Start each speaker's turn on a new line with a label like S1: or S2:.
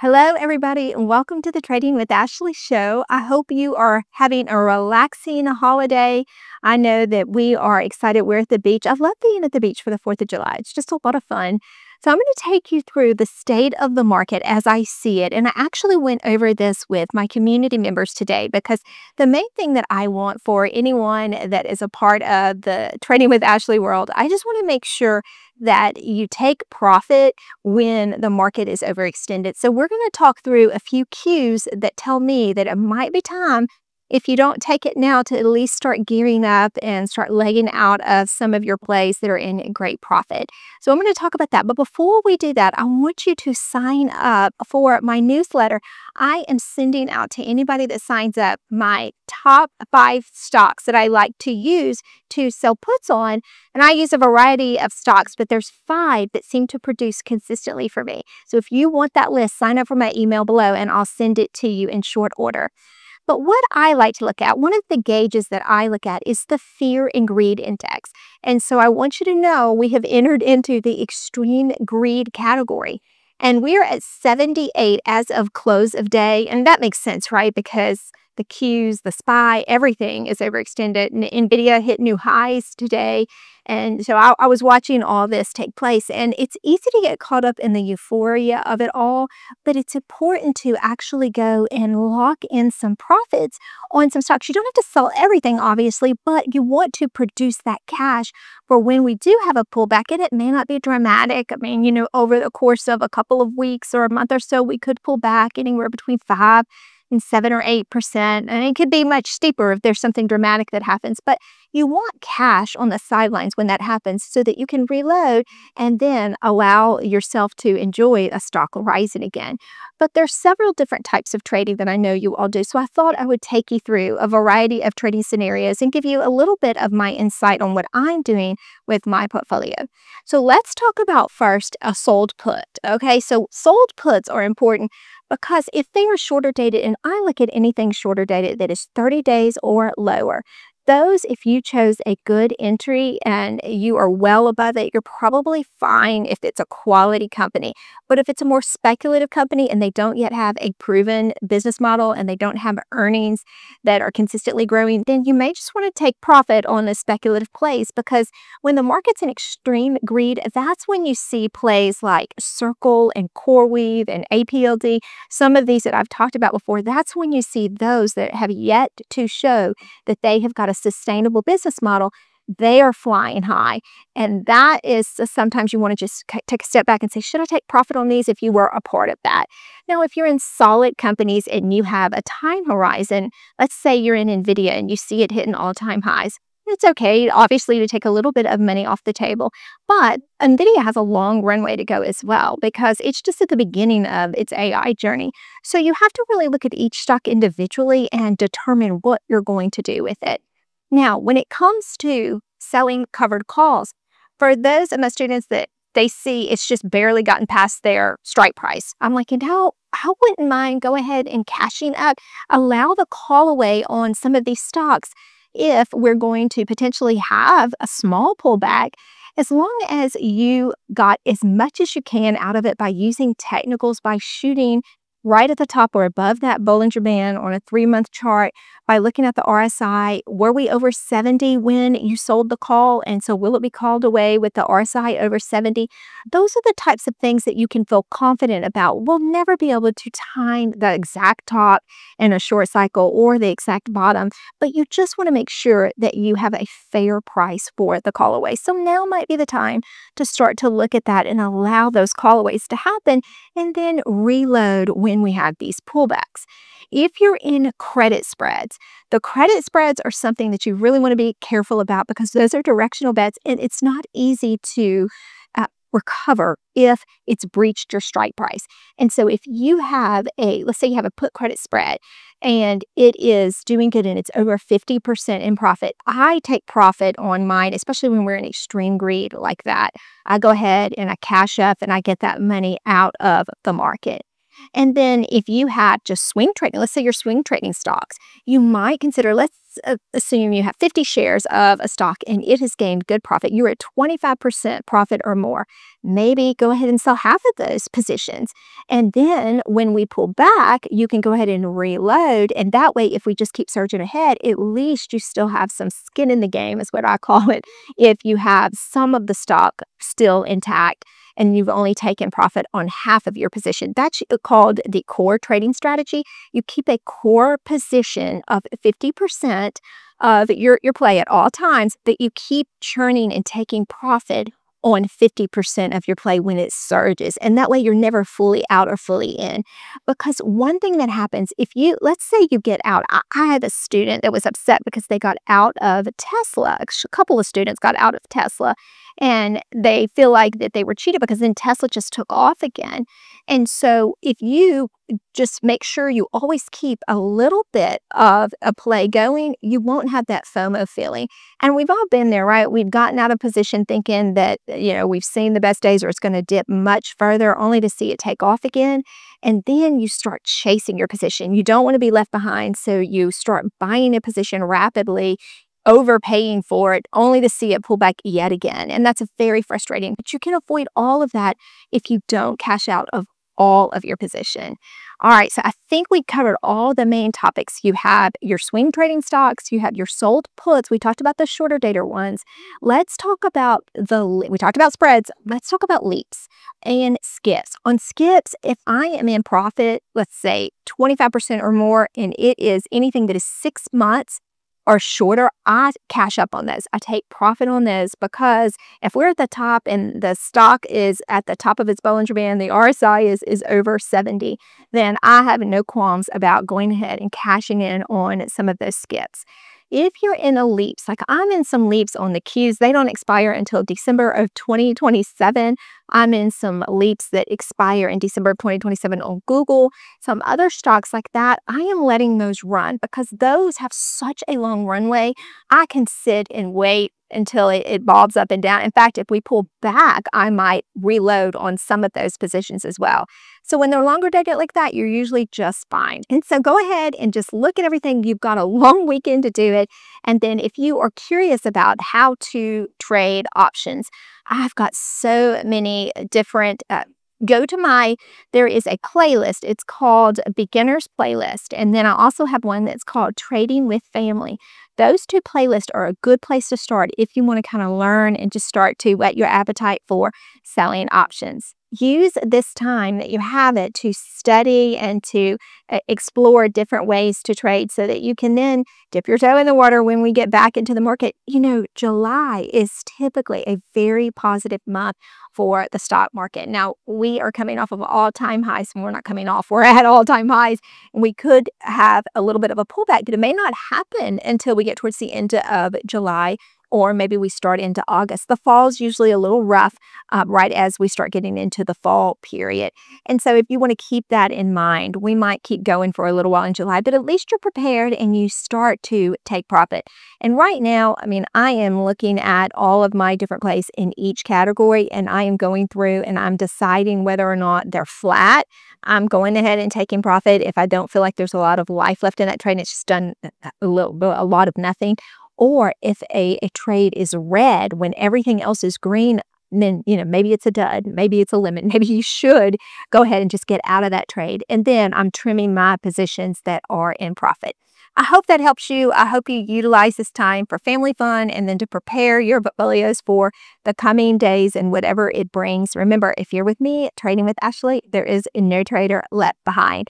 S1: Hello, everybody, and welcome to the Trading with Ashley show. I hope you are having a relaxing holiday. I know that we are excited. We're at the beach. I love being at the beach for the 4th of July. It's just a lot of fun. So I'm going to take you through the state of the market as I see it. And I actually went over this with my community members today because the main thing that I want for anyone that is a part of the Trading with Ashley world, I just want to make sure that you take profit when the market is overextended. So we're going to talk through a few cues that tell me that it might be time, if you don't take it now, to at least start gearing up and start legging out of some of your plays that are in great profit. So I'm going to talk about that. But before we do that, I want you to sign up for my newsletter. I am sending out to anybody that signs up my top 5 stocks that I like to use to sell puts on. And I use a variety of stocks, but there's 5 that seem to produce consistently for me. So if you want that list, sign up for my email below and I'll send it to you in short order. But what I like to look at, one of the gauges that I look at, is the fear and greed index. And so I want you to know we have entered into the extreme greed category. And we're at 78 as of close of day. And that makes sense, right? Because the Qs, the SPY, everything is overextended. And NVIDIA hit new highs today. And so I was watching all this take place. And it's easy to get caught up in the euphoria of it all. But it's important to actually go and lock in some profits on some stocks. You don't have to sell everything, obviously, but you want to produce that cash for when we do have a pullback. And it may not be dramatic. I mean, over the course of a couple of weeks or a month or so, we could pull back anywhere between 5 and 7 or 8%. And it could be much steeper if there's something dramatic that happens. But you want cash on the sidelines when that happens so that you can reload and then allow yourself to enjoy a stock rising again. But there's several different types of trading that I know you all do. So I thought I would take you through a variety of trading scenarios and give you a little bit of my insight on what I'm doing with my portfolio. So let's talk about first a sold put. Okay, so sold puts are important because if they are shorter dated, and I look at anything shorter dated that is 30 days or lower, those, if you chose a good entry and you are well above it, you're probably fine if it's a quality company. But if it's a more speculative company and they don't yet have a proven business model and they don't have earnings that are consistently growing, then you may just want to take profit on the speculative plays, because when the market's in extreme greed, that's when you see plays like Circle and CoreWeave and APLD. Some of these that I've talked about before, that's when you see those that have yet to show that they have got a sustainable business model. They are flying high. And that is sometimes you want to just take a step back and say, should I take profit on these if you were a part of that? Now, if you're in solid companies and you have a time horizon, let's say you're in NVIDIA and you see it hitting all-time highs, it's okay, obviously, to take a little bit of money off the table. But NVIDIA has a long runway to go as well, because it's just at the beginning of its AI journey. So you have to really look at each stock individually and determine what you're going to do with it. Now, when it comes to selling covered calls, for those of my students that they see it's just barely gotten past their strike price, I'm like, I wouldn't mind go ahead and cashing up, allow the call away on some of these stocks if we're going to potentially have a small pullback, as long as you got as much as you can out of it by using technicals, by shooting right at the top or above that Bollinger Band on a 3-month chart, by looking at the RSI. Were we over 70 when you sold the call? And so will it be called away with the RSI over 70? Those are the types of things that you can feel confident about. We'll never be able to time the exact top in a short cycle or the exact bottom, but you just want to make sure that you have a fair price for the call away. So now might be the time to start to look at that and allow those call aways to happen, and then reload when we have these pullbacks. If you're in credit spreads, the credit spreads are something that you really want to be careful about, because those are directional bets and it's not easy to recover if it's breached your strike price. And so if you have let's say you have a put credit spread and it is doing good and it's over 50% in profit, I take profit on mine, especially when we're in extreme greed like that. I go ahead and I cash up and I get that money out of the market. And then if you had just swing trading, let's say you're swing trading stocks, you might consider, let's assume you have 50 shares of a stock and it has gained good profit. You're at 25% profit or more. Maybe go ahead and sell half of those positions. And then when we pull back, you can go ahead and reload. And that way, if we just keep surging ahead, at least you still have some skin in the game, is what I call it, if you have some of the stock still intact and you've only taken profit on half of your position. That's called the core trading strategy. You keep a core position of 50% of your play at all times, but you keep churning and taking profit on 50% of your play when it surges. And that way you're never fully out or fully in. Because one thing that happens, if you, let's say you get out, I had a student that was upset because they got out of Tesla. A couple of students got out of Tesla and they feel like that they were cheated because then Tesla just took off again. And so if you just make sure you always keep a little bit of a play going, you won't have that FOMO feeling. And we've all been there, right? We've gotten out of position thinking that, we've seen the best days or it's going to dip much further only to see it take off again. And then you start chasing your position. You don't want to be left behind. So you start buying a position rapidly, overpaying for it only to see it pull back yet again. And that's very frustrating. But you can avoid all of that if you don't cash out of all of your position. All right, so I think we covered all the main topics. You have your swing trading stocks, you have your sold puts. We talked about the shorter dated ones. Let's talk about we talked about spreads. Let's talk about leaps and skips. On skips, if I am in profit, let's say 25% or more, and it is anything that is 6 months or shorter, I cash up on those. I take profit on those because if we're at the top and the stock is at the top of its Bollinger Band, the RSI is over 70, then I have no qualms about going ahead and cashing in on some of those skips. If you're in a leaps, like I'm in some leaps on the Qs, they don't expire until December of 2027. I'm in some leaps that expire in December of 2027 on Google. Some other stocks like that, I am letting those run because those have such a long runway. I can sit and wait until it bobs up and down. In fact, if we pull back, I might reload on some of those positions as well. So when they're longer dated like that, you're usually just fine. And so go ahead and just look at everything. You've got a long weekend to do it. And then if you are curious about how to trade options, I've got so many different there is a playlist. It's called Beginner's Playlist. And then I also have one that's called Trading with Family. Those two playlists are a good place to start if you want to kind of learn and just start to whet your appetite for selling options. Use this time that you have it to study and to explore different ways to trade so that you can then dip your toe in the water when we get back into the market. July is typically a very positive month for the stock market. Now, we are coming off of all-time highs, and we're not coming off. We're at all-time highs. We could have a little bit of a pullback, but it may not happen until we get towards the end of July, or maybe we start into August. The fall is usually a little rough right as we start getting into the fall period. And so if you want to keep that in mind, we might keep going for a little while in July, but at least you're prepared and you start to take profit. And right now, I am looking at all of my different plays in each category, and I am going through and I'm deciding whether or not they're flat. I'm going ahead and taking profit if I don't feel like there's a lot of life left in that trade and it's just done a lot of nothing. Or if a trade is red when everything else is green, then, maybe it's a dud, maybe it's a limit, maybe you should go ahead and just get out of that trade. And then I'm trimming my positions that are in profit. I hope that helps you. I hope you utilize this time for family fun and then to prepare your portfolios for the coming days and whatever it brings. Remember, if you're with me, Trading with Ashley, there is no trader left behind.